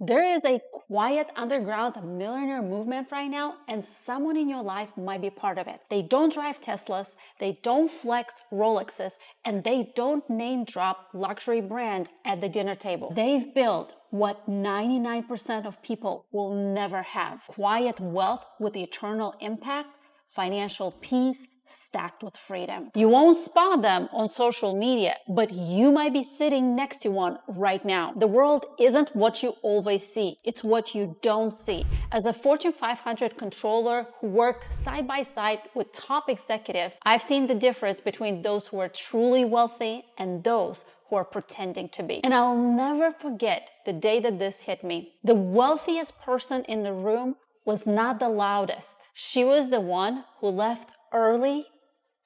There is a quiet underground millionaire movement right now, and someone in your life might be part of it. They don't drive Teslas, they don't flex Rolexes, and they don't name drop luxury brands at the dinner table. They've built what 99% of people will never have: quiet wealth with eternal impact, financial peace stacked with freedom. You won't spot them on social media, but you might be sitting next to one right now. The world isn't what you always see, it's what you don't see. As a Fortune 500 controller who worked side by side with top executives, I've seen the difference between those who are truly wealthy and those who are pretending to be. And I'll never forget the day that this hit me. The wealthiest person in the room was not the loudest. She was the one who left early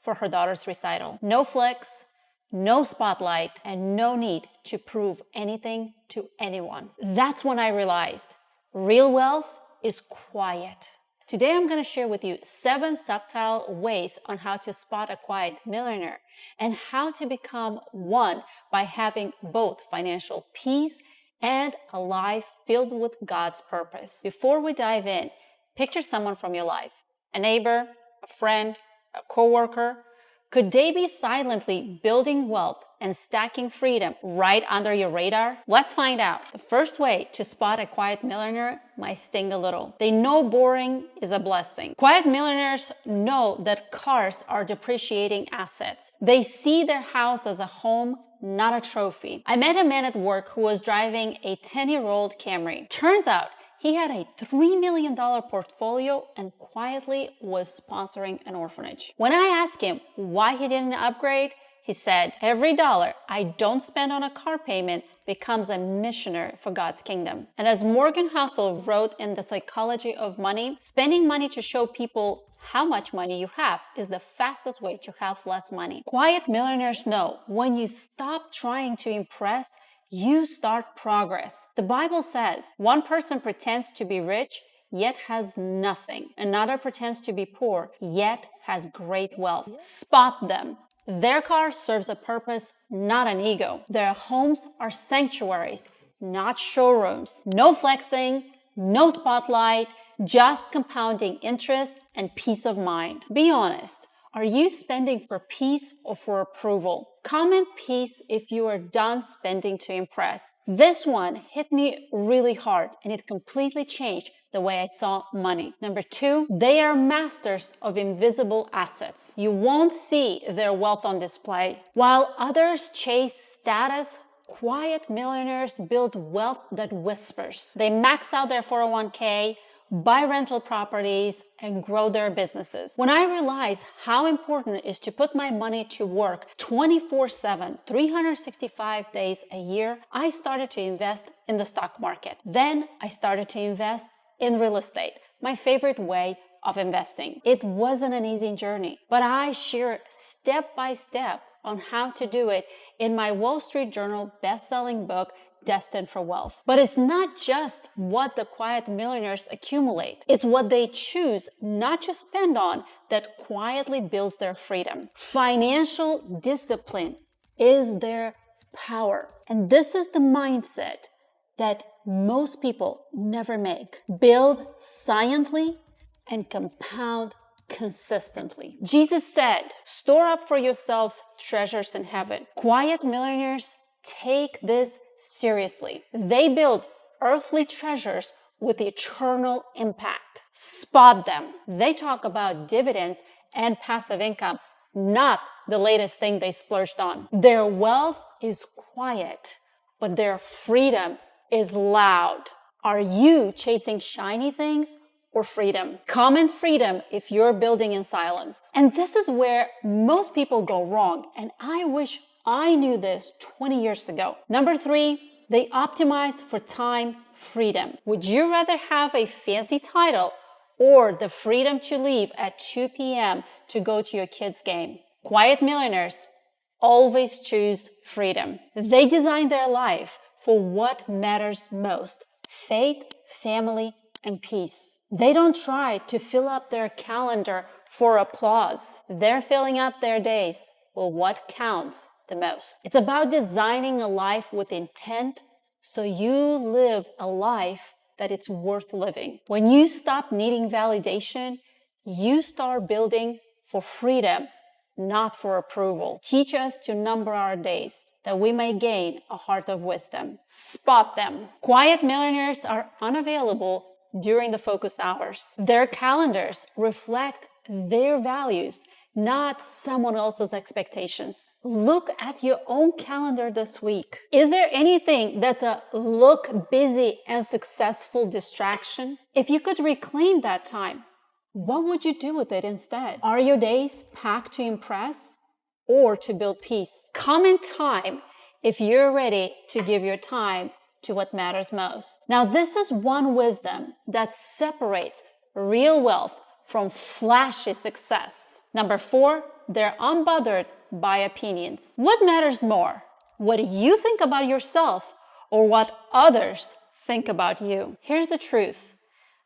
for her daughter's recital. No flex, no spotlight, and no need to prove anything to anyone. That's when I realized real wealth is quiet. Today, I'm going to share with you 7 subtle ways on how to spot a quiet millionaire and how to become one by having both financial peace and a life filled with God's purpose. Before we dive in, picture someone from your life, a neighbor, a friend, a coworker. Could they be silently building wealth and stacking freedom right under your radar? Let's find out. The first way to spot a quiet millionaire might sting a little. They know boring is a blessing. Quiet millionaires know that cars are depreciating assets. They see their house as a home, not a trophy. I met a man at work who was driving a 10-year-old Camry. Turns out he had a $3 million portfolio and quietly was sponsoring an orphanage. When I asked him why he didn't upgrade, he said, "Every dollar I don't spend on a car payment becomes a missionary for God's kingdom." And as Morgan Housel wrote in The Psychology of Money, spending money to show people how much money you have is the fastest way to have less money. Quiet millionaires know when you stop trying to impress, you start progress. The Bible says, one person pretends to be rich, yet has nothing. Another pretends to be poor, yet has great wealth. Spot them. Their car serves a purpose, not an ego. Their homes are sanctuaries, not showrooms. No flexing, no spotlight, just compounding interest and peace of mind. Be honest. Are you spending for peace or for approval? Comment peace if you are done spending to impress. This one hit me really hard and it completely changed the way I saw money. Number 2, they are masters of invisible assets. You won't see their wealth on display. While others chase status, quiet millionaires build wealth that whispers. They max out their 401k, buy rental properties, and grow their businesses. When I realized how important it is to put my money to work 24/7, 365 days a year, I started to invest in the stock market. Then I started to invest in real estate, my favorite way of investing. It wasn't an easy journey, but I share step by step on how to do it in my Wall Street Journal best-selling book, Destined for Wealth. But it's not just what the quiet millionaires accumulate. It's what they choose not to spend on that quietly builds their freedom. Financial discipline is their power. And this is the mindset that most people never make. Build silently and compound consistently. Jesus said, "Store up for yourselves treasures in heaven." Quiet millionaires take this seriously. They build earthly treasures with eternal impact. Spot them. They talk about dividends and passive income, not the latest thing they splurged on. Their wealth is quiet, but their freedom is loud. Are you chasing shiny things or freedom? Comment freedom if you're building in silence. And this is where most people go wrong, and I wish I knew this 20 years ago. Number 3, they optimize for time freedom. Would you rather have a fancy title or the freedom to leave at 2 p.m. to go to your kid's game? Quiet millionaires always choose freedom. They design their life for what matters most: faith, family, and peace. They don't try to fill up their calendar for applause. They're filling up their days with what counts the most. It's about designing a life with intent, so you live a life that it's worth living. When you stop needing validation, you start building for freedom, not for approval. Teach us to number our days, that we may gain a heart of wisdom. Spot them. Quiet millionaires are unavailable during the focused hours. Their calendars reflect their values, not someone else's expectations. Look at your own calendar this week. Is there anything that's a look busy and successful distraction? If you could reclaim that time, what would you do with it instead? Are your days packed to impress or to build peace? Comment time if you're ready to give your time to what matters most. Now, this is one wisdom that separates real wealth from flashy success. Number 4, they're unbothered by opinions. What matters more? What you think about yourself or what others think about you? Here's the truth.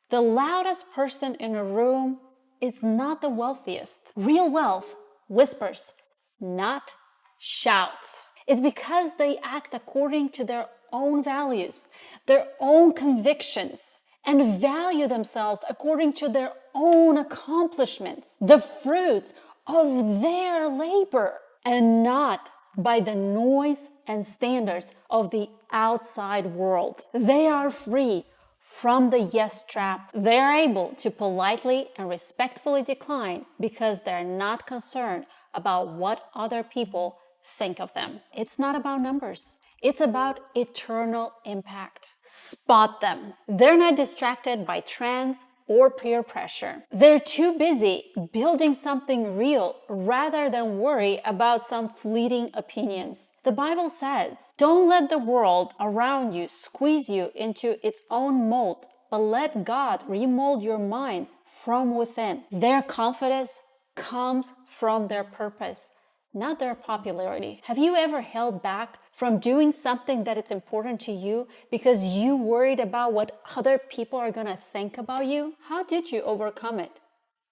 The loudest person in a room is not the wealthiest. Real wealth whispers, not shouts. It's because they act according to their own values, their own convictions, and value themselves according to their own accomplishments, the fruits of their labor, and not by the noise and standards of the outside world. They are free from the yes trap. They're able to politely and respectfully decline because they're not concerned about what other people think of them. It's not about numbers. It's about eternal impact. Spot them. They're not distracted by trends or peer pressure. They're too busy building something real rather than worry about some fleeting opinions. The Bible says, don't let the world around you squeeze you into its own mold, but let God remold your minds from within. Their confidence comes from their purpose, not their popularity. Have you ever held back from doing something that is important to you because you worried about what other people are going to think about you? How did you overcome it?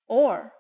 Or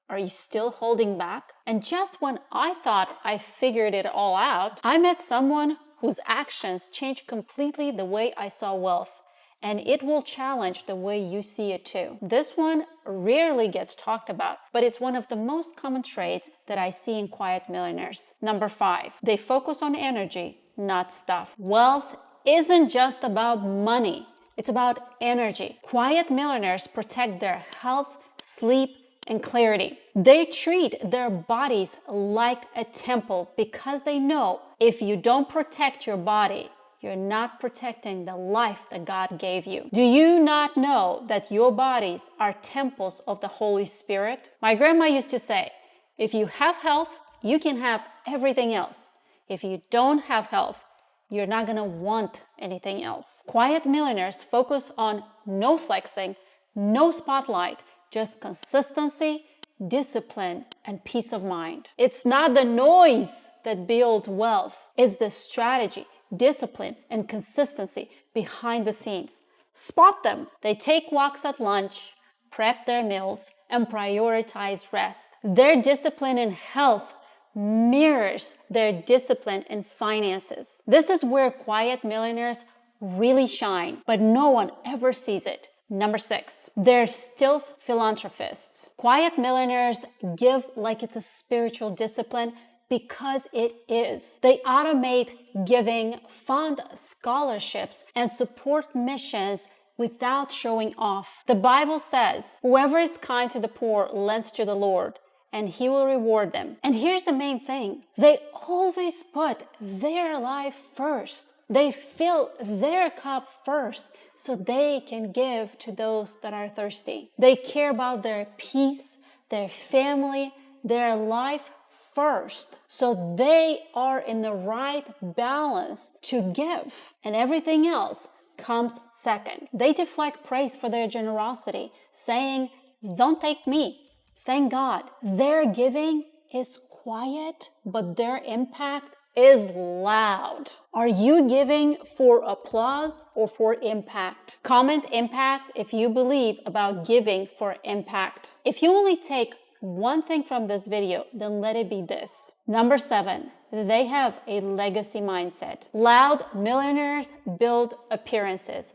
are you still holding back? And just when I thought I figured it all out, I met someone whose actions changed completely the way I saw wealth. And it will challenge the way you see it too. This one rarely gets talked about, but it's one of the most common traits that I see in quiet millionaires. Number 5, they focus on energy, not stuff. Wealth isn't just about money, it's about energy. Quiet millionaires protect their health, sleep, and clarity. They treat their bodies like a temple because they know if you don't protect your body, you're not protecting the life that God gave you. Do you not know that your bodies are temples of the Holy Spirit? My grandma used to say, if you have health, you can have everything else. If you don't have health, you're not gonna want anything else. Quiet millionaires focus on no flexing, no spotlight, just consistency, discipline, and peace of mind. It's not the noise that builds wealth, it's the strategy, discipline, and consistency behind the scenes. Spot them. They take walks at lunch, prep their meals, and prioritize rest. Their discipline in health mirrors their discipline in finances. This is where quiet millionaires really shine, but no one ever sees it. Number 6, they're stealth philanthropists. Quiet millionaires give like it's a spiritual discipline because it is. They automate giving, fund scholarships, and support missions without showing off. The Bible says, whoever is kind to the poor lends to the Lord, and He will reward them. And here's the main thing. They always put their life first. They fill their cup first so they can give to those that are thirsty. They care about their peace, their family, their life first, so they are in the right balance to give, and everything else comes second. They deflect praise for their generosity, saying, don't thank me, thank God. Their giving is quiet, but their impact is loud. Are you giving for applause or for impact? Comment impact if you believe about giving for impact. If you only take one thing from this video, then let it be this. Number 7, they have a legacy mindset. Loud millionaires build appearances.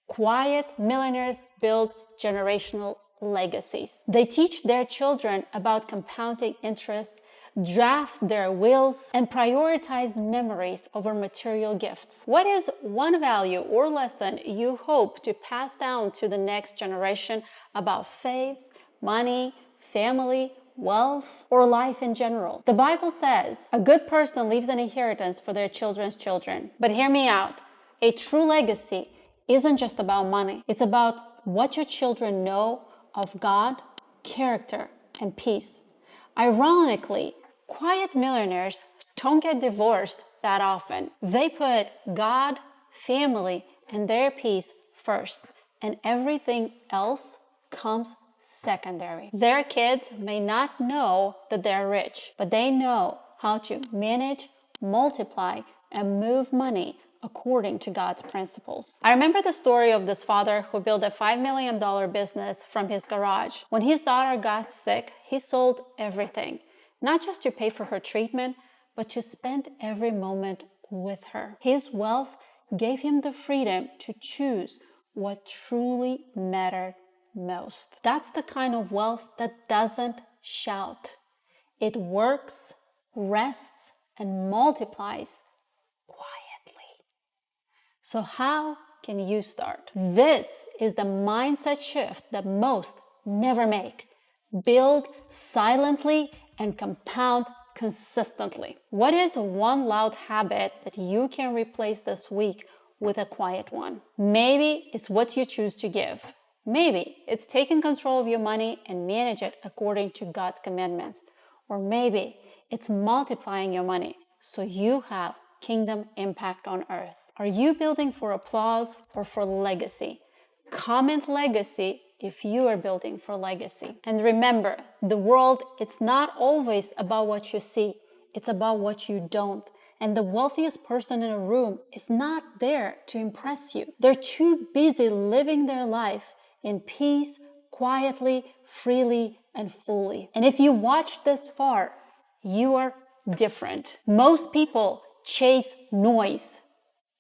Quiet millionaires build generational legacies. They teach their children about compounding interest, draft their wills, and prioritize memories over material gifts. What is one value or lesson you hope to pass down to the next generation about faith, money, family, wealth, or life in general? The Bible says a good person leaves an inheritance for their children's children. But hear me out. A true legacy isn't just about money. It's about what your children know of God, character, and peace. Ironically, quiet millionaires don't get divorced that often. They put God, family, and their peace first, and everything else comes secondary. Their kids may not know that they're rich, but they know how to manage, multiply, and move money according to God's principles. I remember the story of this father who built a $5 million business from his garage. When his daughter got sick, he sold everything, not just to pay for her treatment, but to spend every moment with her. His wealth gave him the freedom to choose what truly mattered most. That's the kind of wealth that doesn't shout. It works, rests, and multiplies quietly. So how can you start? This is the mindset shift that most never make. Build silently and compound consistently. What is one loud habit that you can replace this week with a quiet one? Maybe it's what you choose to give. Maybe it's taking control of your money and manage it according to God's commandments. Or maybe it's multiplying your money so you have kingdom impact on earth. Are you building for applause or for legacy? Comment legacy if you are building for legacy. And remember, the world, it's not always about what you see. It's about what you don't. And the wealthiest person in a room is not there to impress you. They're too busy living their life in peace, quietly, freely, and fully. And if you watched this far, you are different. Most people chase noise.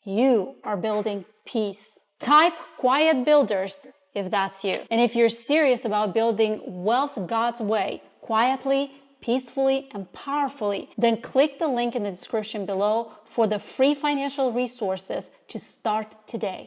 You are building peace. Type quiet builders if that's you. And if you're serious about building wealth God's way, quietly, peacefully, and powerfully, then click the link in the description below for the free financial resources to start today.